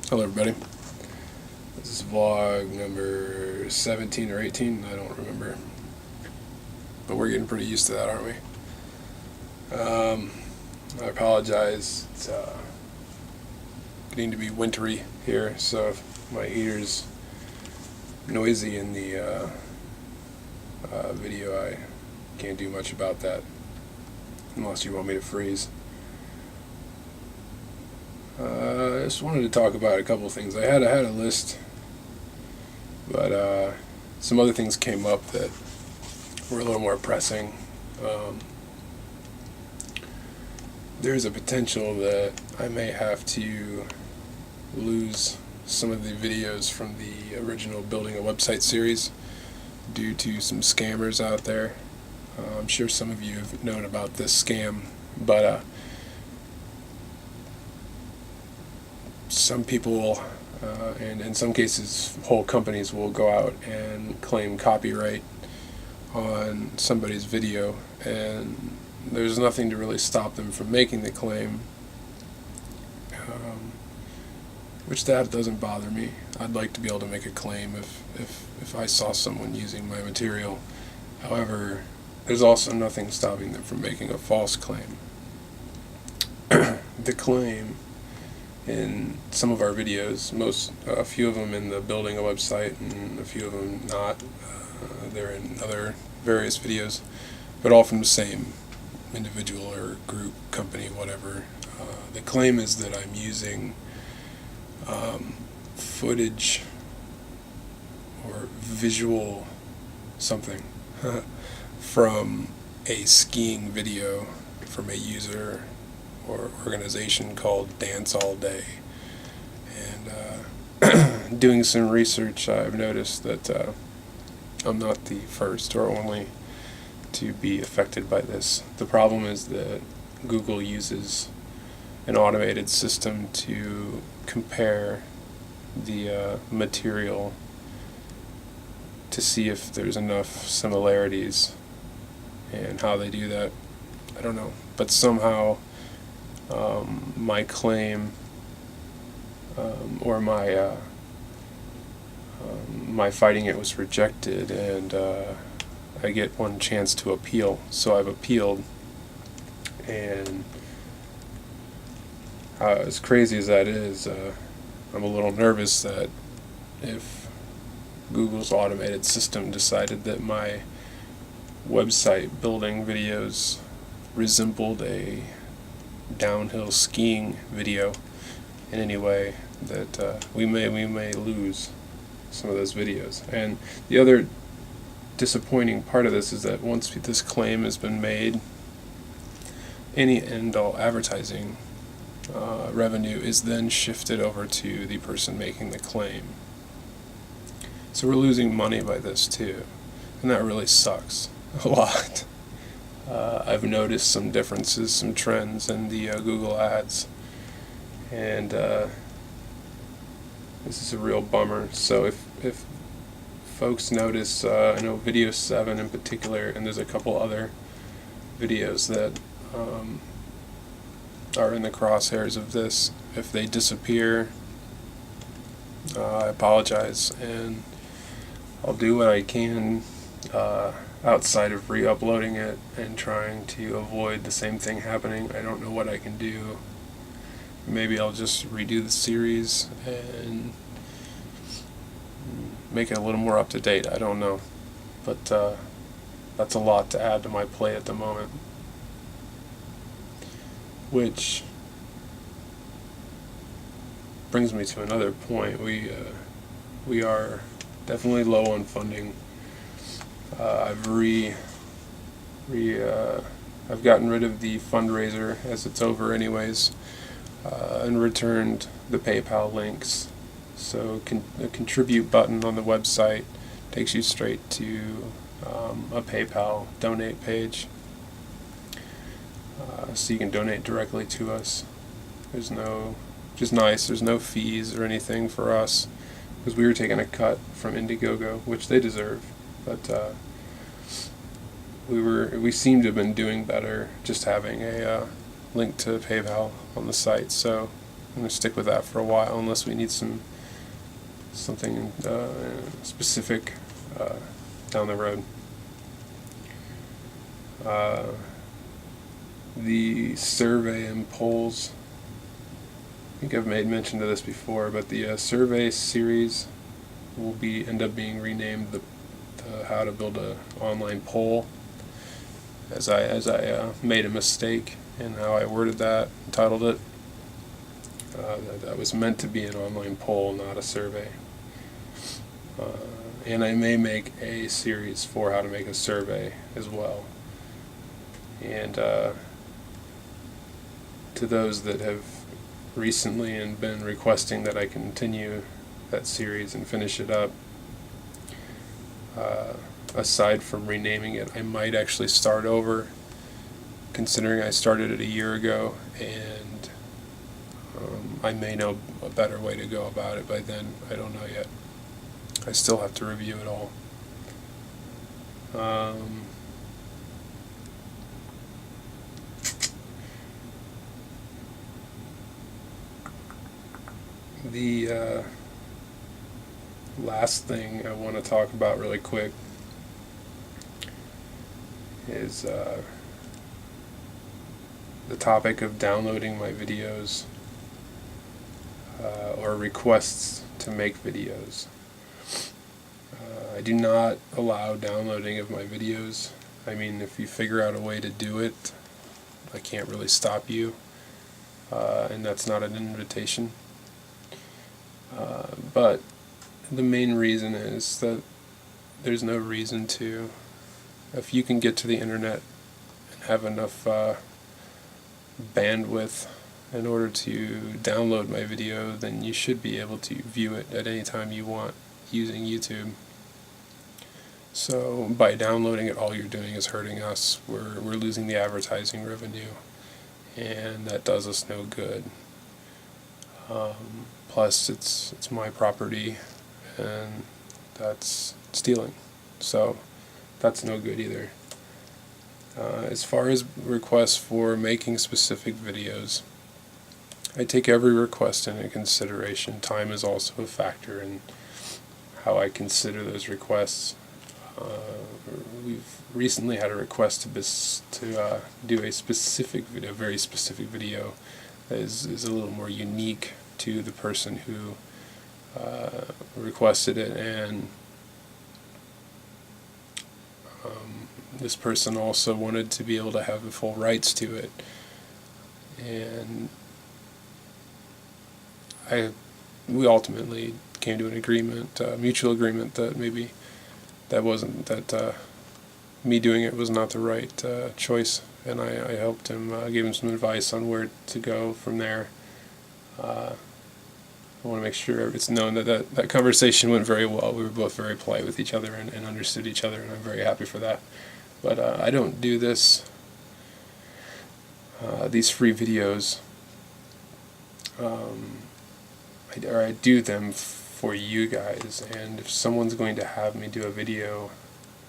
Hello everybody. This is vlog number 17 or 18, I don't remember. But we're getting pretty used to that, aren't we? I apologize. It's getting to be wintry here, so if my heater's noisy in the video, I can't do much about that unless you want me to freeze. I just wanted to talk about a couple things. I had a list, but some other things came up that were a little more pressing. There's a potential that I may have to lose some of the videos from the original Building a Website series due to some scammers out there. I'm sure some of you have known about this scam, but some people, and in some cases whole companies, will go out and claim copyright on somebody's video, and there's nothing to really stop them from making the claim, which that doesn't bother me. I'd like to be able to make a claim if I saw someone using my material. However, there's also nothing stopping them from making a false claim. The claim in some of our videos, a few of them in the Building a Website and a few of them not. They're in other various videos, but all from the same individual or group, company, whatever. The claim is that I'm using footage or visual something from a skiing video from a user or organization called Dance All Day. And doing some research, I've noticed that I'm not the first or only to be affected by this. The problem is that Google uses an automated system to compare the material to see if there's enough similarities, and how they do that, I don't know. But somehow my claim or my fighting it was rejected, and I get one chance to appeal. So I've appealed, and as crazy as that is, I'm a little nervous that if Google's automated system decided that my website building videos resembled a downhill skiing video in any way, that we may lose some of those videos. And the other disappointing part of this is that once this claim has been made, any and all advertising revenue is then shifted over to the person making the claim. So we're losing money by this too, and that really sucks a lot. I've noticed some differences, some trends in the Google ads, and this is a real bummer. So if folks notice, I know Video 7 in particular, and there's a couple other videos that are in the crosshairs of this. If they disappear, I apologize, and I'll do what I can outside of re-uploading it and trying to avoid the same thing happening. I don't know what I can do. Maybe I'll just redo the series and make it a little more up to date. I don't know, but that's a lot to add to my plate at the moment. Which brings me to another point. We are definitely low on funding. I've I've gotten rid of the fundraiser, as it's over anyways, and returned the PayPal links. So the contribute button on the website takes you straight to a PayPal donate page, so you can donate directly to us. There's no fees or anything for us, because we were taking a cut from Indiegogo, which they deserve, but we seem to have been doing better just having a link to PayPal on the site. So I'm going to stick with that for a while unless we need something specific down the road. The survey and polls, I think I've made mention of this before, but the survey series will end up being renamed the How to Build an Online Poll, as I made a mistake in how I worded that, titled it. That was meant to be an online poll, not a survey. And I may make a series for how to make a survey as well. And to those that have recently and been requesting that I continue that series and finish it up, aside from renaming it, I might actually start over, considering I started it a year ago, and I may know a better way to go about it by then. I don't know yet. I still have to review it all. The last thing I want to talk about really quick is the topic of downloading my videos or requests to make videos. I do not allow downloading of my videos. I mean, if you figure out a way to do it, I can't really stop you, and that's not an invitation. But the main reason is that there's no reason to. If you can get to the internet and have enough bandwidth in order to download my video, then you should be able to view it at any time you want using YouTube. So by downloading it, all you're doing is hurting us. We're losing the advertising revenue, and that does us no good. Plus, it's my property, and that's stealing. So that's no good either. As far as requests for making specific videos, I take every request into consideration. Time is also a factor in how I consider those requests. We've recently had a request to do a specific video, a very specific video that is a little more unique to the person who requested it, and this person also wanted to be able to have the full rights to it, and we ultimately came to an agreement, mutual agreement, that maybe me doing it was not the right choice, and I helped him, gave him some advice on where to go from there. I want to make sure it's known that conversation went very well. We were both very polite with each other and understood each other, and I'm very happy for that. But I don't do these free videos. I do them for you guys, and if someone's going to have me do a video,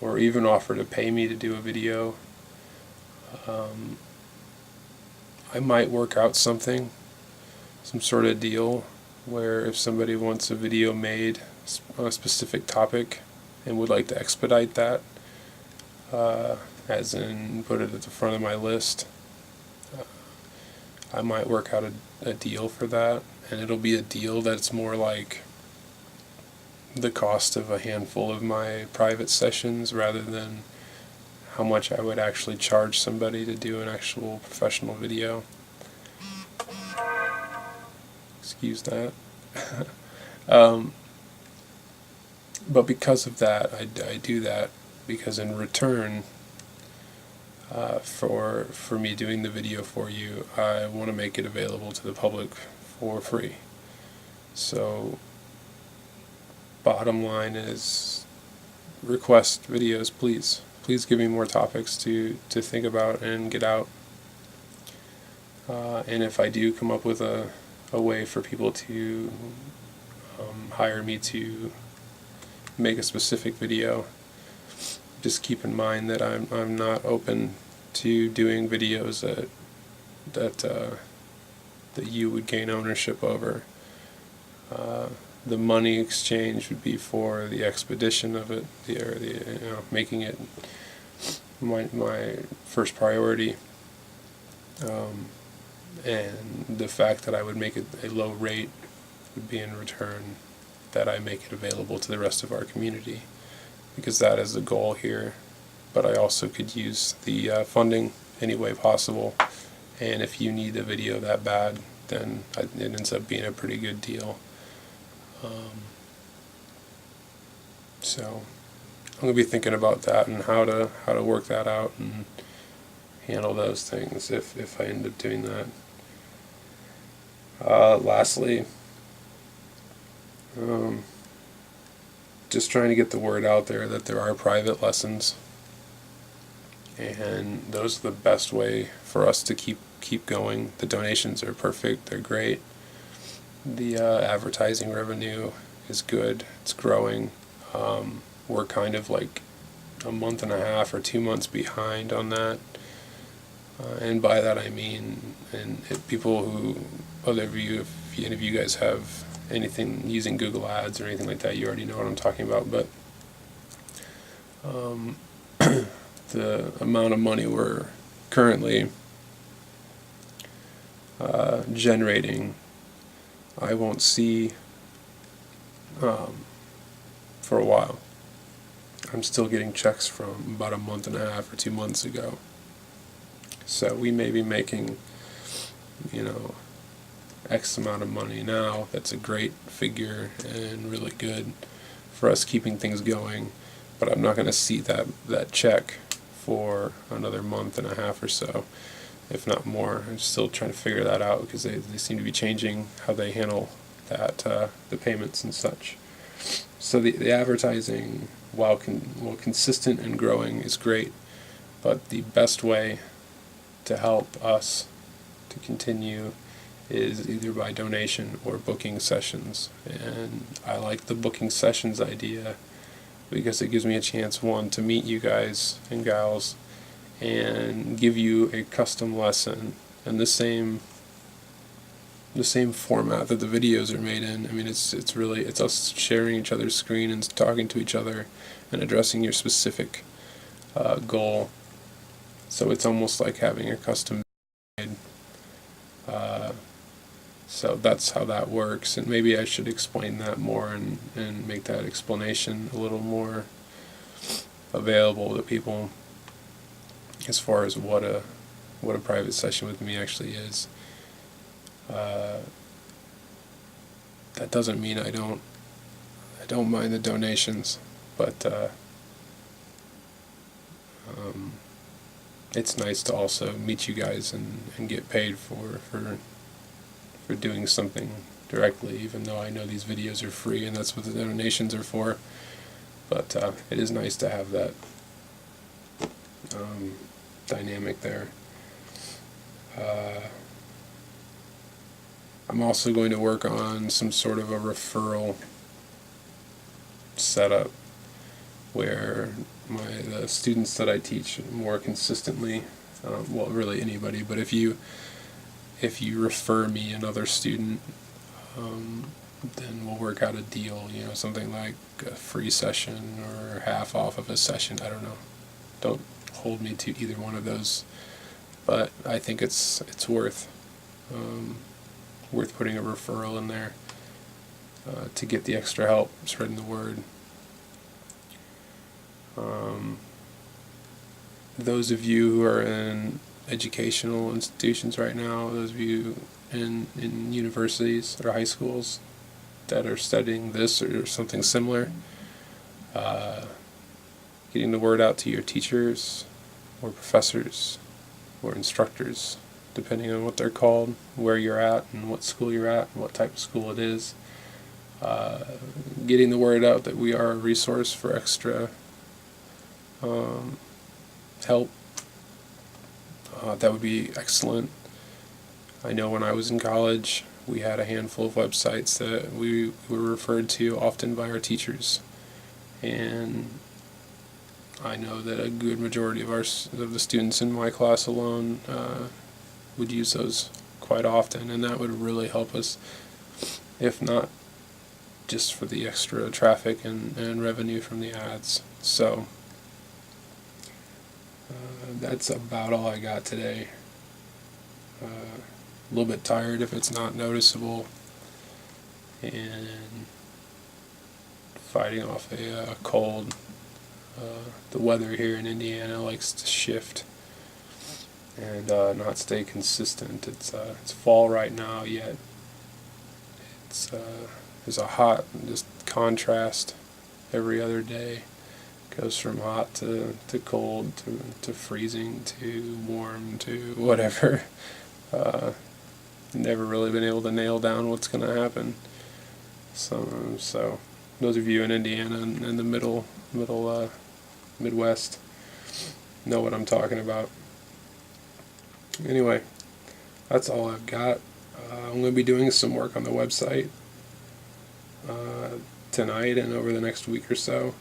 or even offer to pay me to do a video, I might work out some sort of deal where if somebody wants a video made on a specific topic and would like to expedite that, as in put it at the front of my list, I might work out a deal for that, and it'll be a deal that's more like the cost of a handful of my private sessions rather than how much I would actually charge somebody to do an actual professional video. Excuse that. But because of that, I do that because in return for me doing the video for you, I want to make it available to the public for free. So bottom line is, request videos, please. Please give me more topics to think about and get out. And if I do come up with a way for people to hire me to make a specific video, just keep in mind that I'm not open to doing videos that that you would gain ownership over. The money exchange would be for the expedition of it, making it my first priority, and the fact that I would make it a low rate would be in return that I make it available to the rest of our community, because that is the goal here. But I also could use the funding any way possible, and if you need a video that bad, then it ends up being a pretty good deal. So I'm going to be thinking about that and how to work that out and handle those things if I end up doing that. Lastly, just trying to get the word out there that there are private lessons, and those are the best way for us to keep going. The donations are perfect, they're great. The advertising revenue is good, it's growing. We're kind of like a month and a half or 2 months behind on that, and by that I mean, and if any of you guys have anything using Google Ads or anything like that, you already know what I'm talking about. But the amount of money we're currently generating, I won't see for a while. I'm still getting checks from about a month and a half or 2 months ago. So we may be making, X amount of money now. That's a great figure and really good for us keeping things going. But I'm not going to see that check for another month and a half or so, if not more. I'm still trying to figure that out, because they seem to be changing how they handle that, the payments and such. So the advertising, while consistent and growing, is great, but the best way to help us to continue is either by donation or booking sessions. And I like the booking sessions idea because it gives me a chance, one, to meet you guys and gals and give you a custom lesson in the same format that the videos are made in. I mean, it's us sharing each other's screen and talking to each other and addressing your specific goal. So it's almost like having a custom made. So that's how that works, and maybe I should explain that more and make that explanation a little more available to people as far as what a private session with me actually is. That doesn't mean I don't mind the donations, but it's nice to also meet you guys and get paid for doing something directly, even though I know these videos are free and that's what the donations are for. But it is nice to have that dynamic there. I'm also going to work on some sort of a referral setup where the students that I teach more consistently, well, really anybody, but if you refer me another student, then we'll work out a deal, something like a free session or half off of a session. I don't know. Don't hold me to either one of those, but I think it's worth putting a referral in there to get the extra help spreading the word. Those of you who are in educational institutions right now, those of you in universities or high schools that are studying this or something similar, getting the word out to your teachers or professors or instructors, depending on what they're called, where you're at and what school you're at and what type of school it is. Getting the word out that we are a resource for extra help. That would be excellent. I know when I was in college, we had a handful of websites that we were referred to often by our teachers, and I know that a good majority of the students in my class alone would use those quite often, and that would really help us, if not just for the extra traffic and revenue from the ads. So that's about all I got today. A little bit tired if it's not noticeable, and fighting off a cold. The weather here in Indiana likes to shift and not stay consistent. It's fall right now, yet there's a hot just contrast every other day. Goes from hot to cold to freezing to warm to whatever. Never really been able to nail down what's going to happen. So those of you in Indiana and in the middle Midwest know what I'm talking about. Anyway, that's all I've got. I'm going to be doing some work on the website tonight and over the next week or so.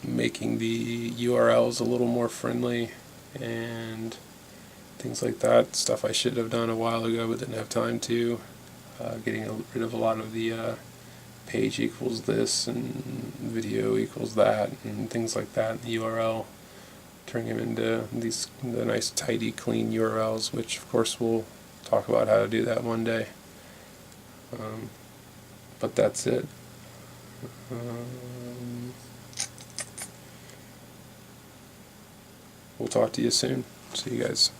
Making the URLs a little more friendly and things like that. Stuff I should have done a while ago but didn't have time to. Getting rid of a lot of the page equals this and video equals that and things like that in the URL. Turning them into the nice, tidy, clean URLs, which of course we'll talk about how to do that one day. But that's it. We'll talk to you soon. See you guys.